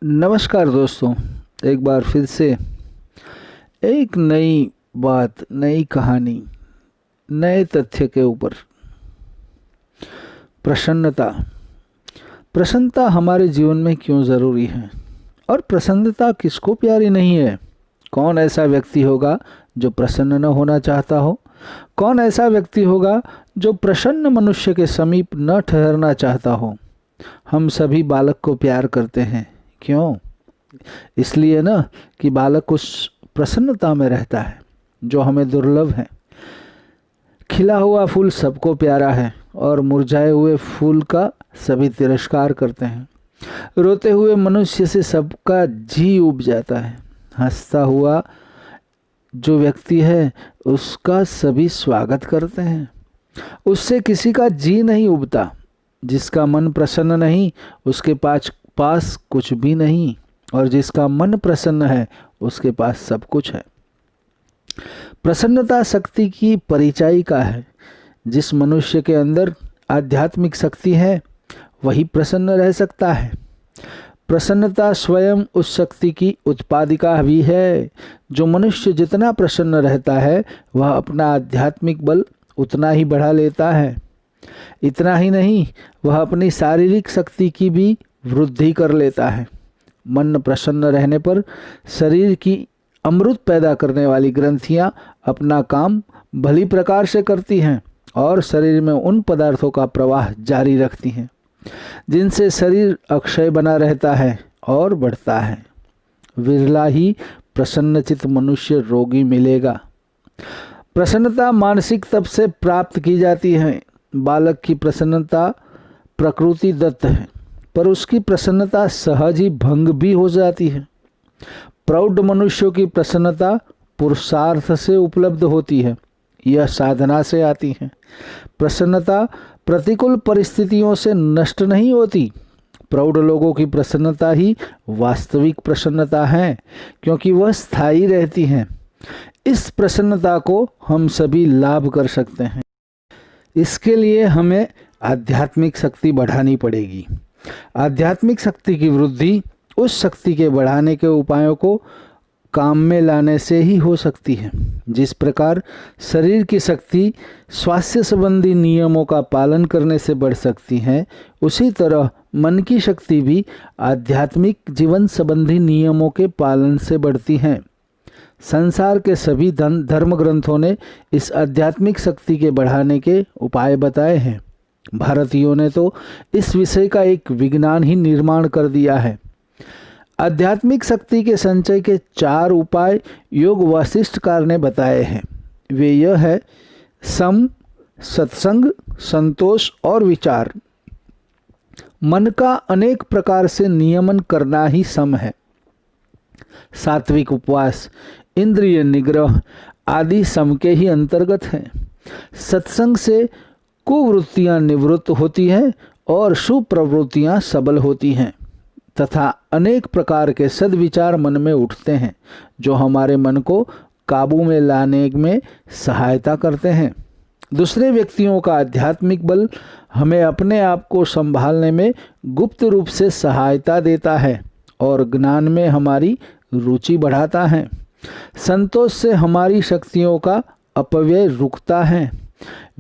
नमस्कार दोस्तों। एक बार फिर से एक नई बात, नई कहानी, नए तथ्य के ऊपर। प्रसन्नता। प्रसन्नता हमारे जीवन में क्यों ज़रूरी है और प्रसन्नता किसको प्यारी नहीं है? कौन ऐसा व्यक्ति होगा जो प्रसन्न न होना चाहता हो? कौन ऐसा व्यक्ति होगा जो प्रसन्न मनुष्य के समीप न ठहरना चाहता हो? हम सभी बालक को प्यार करते हैं। क्यों? इसलिए ना कि बालक उस प्रसन्नता में रहता है जो हमें दुर्लभ है। खिला हुआ फूल सबको प्यारा है और मुरझाए हुए फूल का सभी तिरस्कार करते हैं। रोते हुए मनुष्य से सबका जी उब जाता है। हंसता हुआ जो व्यक्ति है उसका सभी स्वागत करते हैं। उससे किसी का जी नहीं उबता। जिसका मन प्रसन्न नहीं उसके पास कुछ भी नहीं, और जिसका मन प्रसन्न है उसके पास सब कुछ है। प्रसन्नता शक्ति की परिचायिका है। जिस मनुष्य के अंदर आध्यात्मिक शक्ति है वही प्रसन्न रह सकता है। प्रसन्नता स्वयं उस शक्ति की उत्पादिका भी है। जो मनुष्य जितना प्रसन्न रहता है वह अपना आध्यात्मिक बल उतना ही बढ़ा लेता है। इतना ही नहीं, वह अपनी शारीरिक शक्ति की भी वृद्धि कर लेता है। मन प्रसन्न रहने पर शरीर की अमृत पैदा करने वाली ग्रंथियां अपना काम भली प्रकार से करती हैं और शरीर में उन पदार्थों का प्रवाह जारी रखती हैं जिनसे शरीर अक्षय बना रहता है और बढ़ता है। विरला ही प्रसन्नचित्त मनुष्य रोगी मिलेगा। प्रसन्नता मानसिक तप से प्राप्त की जाती है। बालक की प्रसन्नता प्रकृति दत्त है, पर उसकी प्रसन्नता सहज ही भंग भी हो जाती है। प्रौढ़ मनुष्यों की प्रसन्नता पुरुषार्थ से उपलब्ध होती है, यह साधना से आती है। प्रसन्नता प्रतिकूल परिस्थितियों से नष्ट नहीं होती। प्रौढ़ लोगों की प्रसन्नता ही वास्तविक प्रसन्नता है, क्योंकि वह स्थायी रहती है। इस प्रसन्नता को हम सभी लाभ कर सकते हैं। इसके लिए हमें आध्यात्मिक शक्ति बढ़ानी पड़ेगी। आध्यात्मिक शक्ति की वृद्धि उस शक्ति के बढ़ाने के उपायों को काम में लाने से ही हो सकती है। जिस प्रकार शरीर की शक्ति स्वास्थ्य संबंधी नियमों का पालन करने से बढ़ सकती है, उसी तरह मन की शक्ति भी आध्यात्मिक जीवन संबंधी नियमों के पालन से बढ़ती है। संसार के सभी धर्म ग्रंथों ने इस आध्यात्मिक शक्ति के बढ़ाने के उपाय बताए हैं। भारतीयों ने तो इस विषय का एक विज्ञान ही निर्माण कर दिया है। आध्यात्मिक शक्ति के संचय के 4 उपाय योग वासिष्ठकार ने बताए हैं। वे यह है: सम, सत्संग, संतोष और विचार। मन का अनेक प्रकार से नियमन करना ही सम है। सात्विक उपवास, इंद्रिय निग्रह आदि सम के ही अंतर्गत हैं। सत्संग से कुवृत्तियाँ निवृत्त होती हैं और शुभ प्रवृत्तियाँ सबल होती हैं तथा अनेक प्रकार के सद्विचार मन में उठते हैं जो हमारे मन को काबू में लाने में सहायता करते हैं। दूसरे व्यक्तियों का आध्यात्मिक बल हमें अपने आप को संभालने में गुप्त रूप से सहायता देता है और ज्ञान में हमारी रुचि बढ़ाता है। संतोष से हमारी शक्तियों का अपव्यय रुकता है।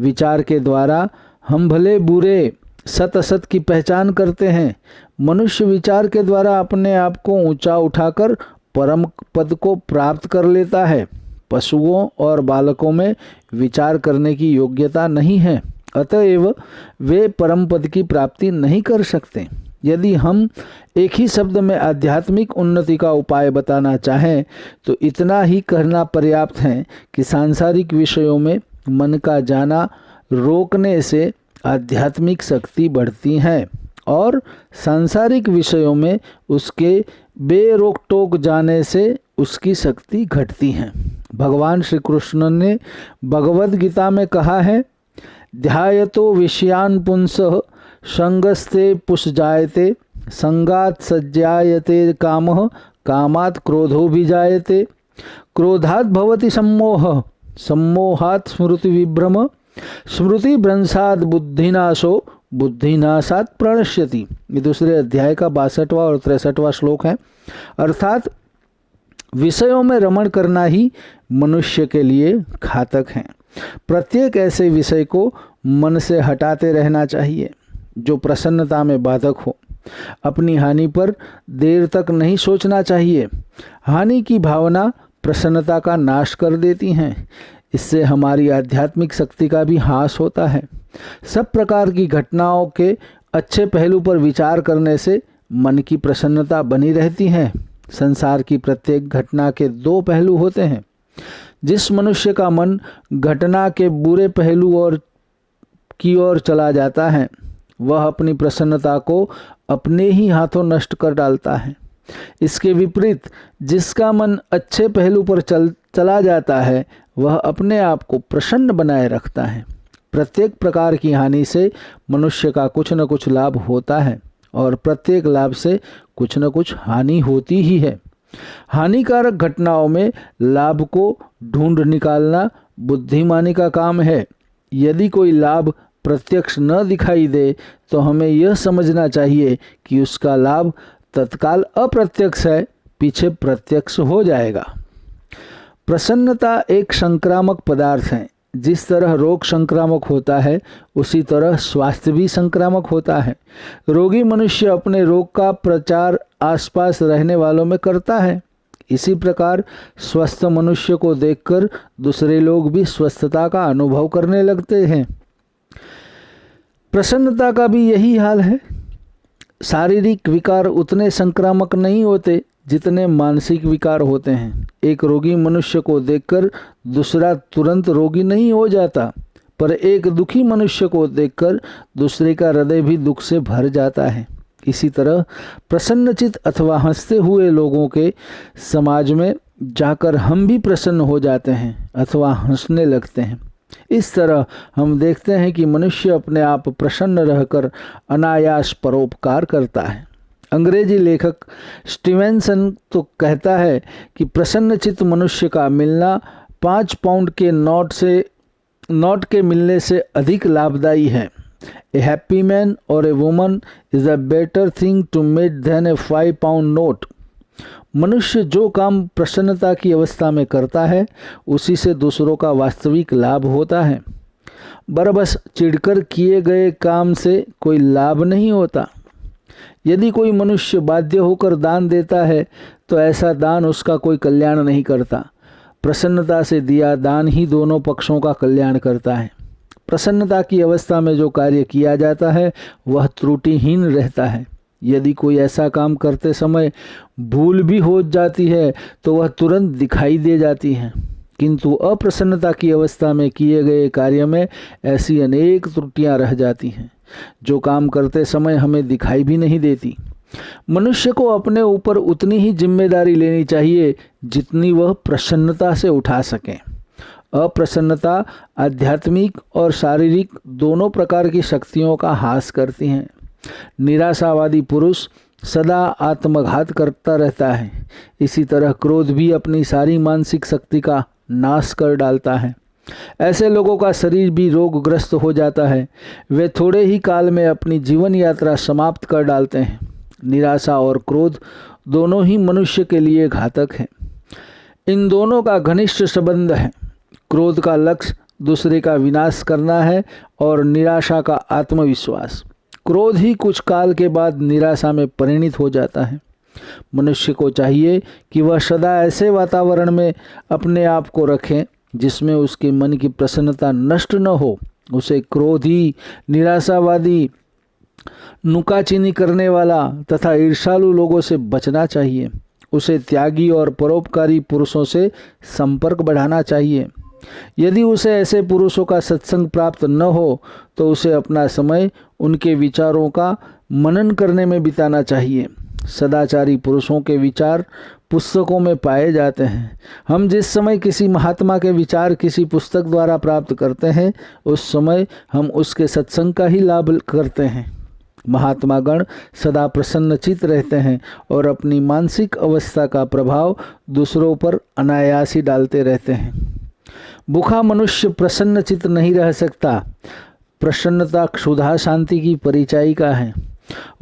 विचार के द्वारा हम भले बुरे सत असत की पहचान करते हैं। मनुष्य विचार के द्वारा अपने आप को ऊंचा उठाकर परम पद को प्राप्त कर लेता है। पशुओं और बालकों में विचार करने की योग्यता नहीं है, अतएव वे परम पद की प्राप्ति नहीं कर सकते। यदि हम एक ही शब्द में आध्यात्मिक उन्नति का उपाय बताना चाहें तो इतना ही कहना पर्याप्त है कि सांसारिक विषयों में मन का जाना रोकने से आध्यात्मिक शक्ति बढ़ती है और सांसारिक विषयों में उसके बेरोक टोक जाने से उसकी शक्ति घटती है। भगवान श्री कृष्ण ने भगवद गीता में कहा है: ध्यायतो विषयान पुंसः संगस्ते पुषजायते, संगात सज्जायते कामः, कामात् क्रोधो भिजायते, क्रोधात् भवति सम्मोहः, सम्मोहात् स्मृति विभ्रम, स्मृति भ्रंशात् बुद्धिनाशो, बुद्धिनाशात् प्रणश्यति। ये दूसरे अध्याय का 62वां और 63वां श्लोक है। अर्थात विषयों में रमण करना ही मनुष्य के लिए घातक है। प्रत्येक ऐसे विषय को मन से हटाते रहना चाहिए जो प्रसन्नता में बाधक हो। अपनी हानि पर देर तक नहीं सोचना चाहिए। हानि की भावना प्रसन्नता का नाश कर देती हैं। इससे हमारी आध्यात्मिक शक्ति का भी ह्रास होता है। सब प्रकार की घटनाओं के अच्छे पहलू पर विचार करने से मन की प्रसन्नता बनी रहती है। संसार की प्रत्येक घटना के दो पहलू होते हैं। जिस मनुष्य का मन घटना के बुरे पहलू की ओर चला जाता है, वह अपनी प्रसन्नता को अपने ही हाथों नष्ट कर डालता है। इसके विपरीत जिसका मन अच्छे पहलू पर चला जाता है, वह अपने आप को प्रसन्न बनाए रखता है। प्रत्येक प्रकार की हानि से मनुष्य का कुछ न कुछ लाभ होता है और प्रत्येक लाभ से कुछ न कुछ हानि होती ही है। हानिकारक घटनाओं में लाभ को ढूंढ निकालना बुद्धिमानी का काम है। यदि कोई लाभ प्रत्यक्ष न दिखाई दे तो हमें यह समझना चाहिए कि उसका लाभ तत्काल अप्रत्यक्ष है, पीछे प्रत्यक्ष हो जाएगा। प्रसन्नता एक संक्रामक पदार्थ है। जिस तरह रोग संक्रामक होता है, उसी तरह स्वास्थ्य भी संक्रामक होता है। रोगी मनुष्य अपने रोग का प्रचार आसपास रहने वालों में करता है। इसी प्रकार स्वस्थ मनुष्य को देखकर दूसरे लोग भी स्वस्थता का अनुभव करने लगते हैं। प्रसन्नता का भी यही हाल है। शारीरिक विकार उतने संक्रामक नहीं होते जितने मानसिक विकार होते हैं। एक रोगी मनुष्य को देखकर दूसरा तुरंत रोगी नहीं हो जाता, पर एक दुखी मनुष्य को देखकर दूसरे का हृदय भी दुख से भर जाता है। इसी तरह प्रसन्नचित अथवा हंसते हुए लोगों के समाज में जाकर हम भी प्रसन्न हो जाते हैं अथवा हंसने लगते हैं। इस तरह हम देखते हैं कि मनुष्य अपने आप प्रसन्न रहकर अनायास परोपकार करता है। अंग्रेजी लेखक स्टीवेंसन तो कहता है कि प्रसन्नचित्त मनुष्य का मिलना 5 पाउंड के नोट के मिलने से अधिक लाभदायी है। ए हैप्पी मैन और a woman is a better thing to mate than a 5 pound note. मनुष्य जो काम प्रसन्नता की अवस्था में करता है, उसी से दूसरों का वास्तविक लाभ होता है। बरबस चिढ़कर किए गए काम से कोई लाभ नहीं होता। यदि कोई मनुष्य बाध्य होकर दान देता है तो ऐसा दान उसका कोई कल्याण नहीं करता। प्रसन्नता से दिया दान ही दोनों पक्षों का कल्याण करता है। प्रसन्नता की अवस्था में जो कार्य किया जाता है वह त्रुटिहीन रहता है। यदि कोई ऐसा काम करते समय भूल भी हो जाती है तो वह तुरंत दिखाई दे जाती है, किंतु अप्रसन्नता की अवस्था में किए गए कार्य में ऐसी अनेक त्रुटियां रह जाती हैं जो काम करते समय हमें दिखाई भी नहीं देती। मनुष्य को अपने ऊपर उतनी ही जिम्मेदारी लेनी चाहिए जितनी वह प्रसन्नता से उठा सके। अप्रसन्नता आध्यात्मिक और शारीरिक दोनों प्रकार की शक्तियों का ह्रास करती हैं। निराशावादी पुरुष सदा आत्मघात करता रहता है। इसी तरह क्रोध भी अपनी सारी मानसिक शक्ति का नाश कर डालता है। ऐसे लोगों का शरीर भी रोगग्रस्त हो जाता है। वे थोड़े ही काल में अपनी जीवन यात्रा समाप्त कर डालते हैं। निराशा और क्रोध दोनों ही मनुष्य के लिए घातक हैं। इन दोनों का घनिष्ठ संबंध है। क्रोध का लक्ष्य दूसरे का विनाश करना है और निराशा का आत्मविश्वास। क्रोध ही कुछ काल के बाद निराशा में परिणित हो जाता है। मनुष्य को चाहिए कि वह सदा ऐसे वातावरण में अपने आप को रखें जिसमें उसके मन की प्रसन्नता नष्ट न हो। उसे क्रोधी, निराशावादी, नुकाचीनी करने वाला तथा ईर्ष्यालु लोगों से बचना चाहिए। उसे त्यागी और परोपकारी पुरुषों से संपर्क बढ़ाना चाहिए। यदि उसे ऐसे पुरुषों का सत्संग प्राप्त न हो तो उसे अपना समय उनके विचारों का मनन करने में बिताना चाहिए। सदाचारी पुरुषों के विचार पुस्तकों में पाए जाते हैं। हम जिस समय किसी महात्मा के विचार किसी पुस्तक द्वारा प्राप्त करते हैं, उस समय हम उसके सत्संग का ही लाभ करते हैं। महात्मागण सदा प्रसन्नचित रहते हैं और अपनी मानसिक अवस्था का प्रभाव दूसरों पर अनायास ही डालते रहते हैं। भूखा मनुष्य प्रसन्नचित नहीं रह सकता। प्रसन्नता क्षुधा शांति की परिचायिका है,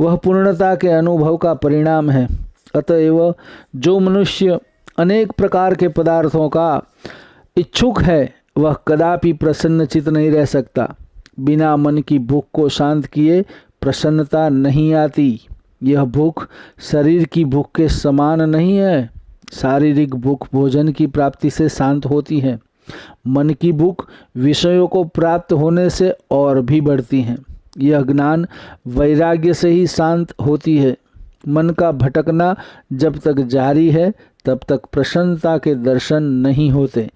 वह पूर्णता के अनुभव का परिणाम है। अतएव जो मनुष्य अनेक प्रकार के पदार्थों का इच्छुक है वह कदापि प्रसन्नचित नहीं रह सकता। बिना मन की भूख को शांत किए प्रसन्नता नहीं आती। यह भूख शरीर की भूख के समान नहीं है। शारीरिक भूख भोजन की प्राप्ति से शांत होती है, मन की भूख विषयों को प्राप्त होने से और भी बढ़ती है। यह ज्ञान वैराग्य से ही शांत होती है। मन का भटकना जब तक जारी है तब तक प्रसन्नता के दर्शन नहीं होते।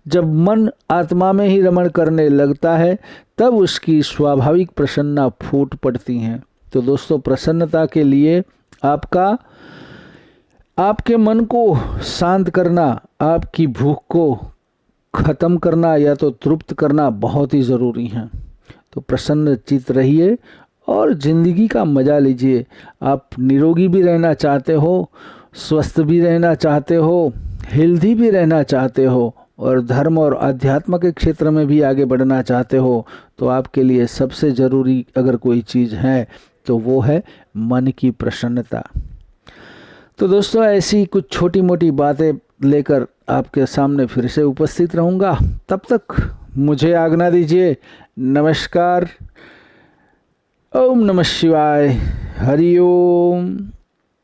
जब मन आत्मा में ही रमण करने लगता है तब उसकी स्वाभाविक प्रसन्नता फूट पड़ती हैं। तो दोस्तों, प्रसन्नता के लिए आपके मन को शांत करना, आपकी भूख को खत्म करना या तो तृप्त करना बहुत ही ज़रूरी है। तो प्रसन्न चित्त रहिए और ज़िंदगी का मज़ा लीजिए। आप निरोगी भी रहना चाहते हो, स्वस्थ भी रहना चाहते हो, हेल्दी भी रहना चाहते हो और धर्म और अध्यात्म के क्षेत्र में भी आगे बढ़ना चाहते हो, तो आपके लिए सबसे ज़रूरी अगर कोई चीज़ है तो वो है मन की प्रसन्नता। तो दोस्तों, ऐसी कुछ छोटी मोटी बातें लेकर आपके सामने फिर से उपस्थित रहूँगा। तब तक मुझे आज्ञा दीजिए। नमस्कार। ओम नमः शिवाय। हरि ओम।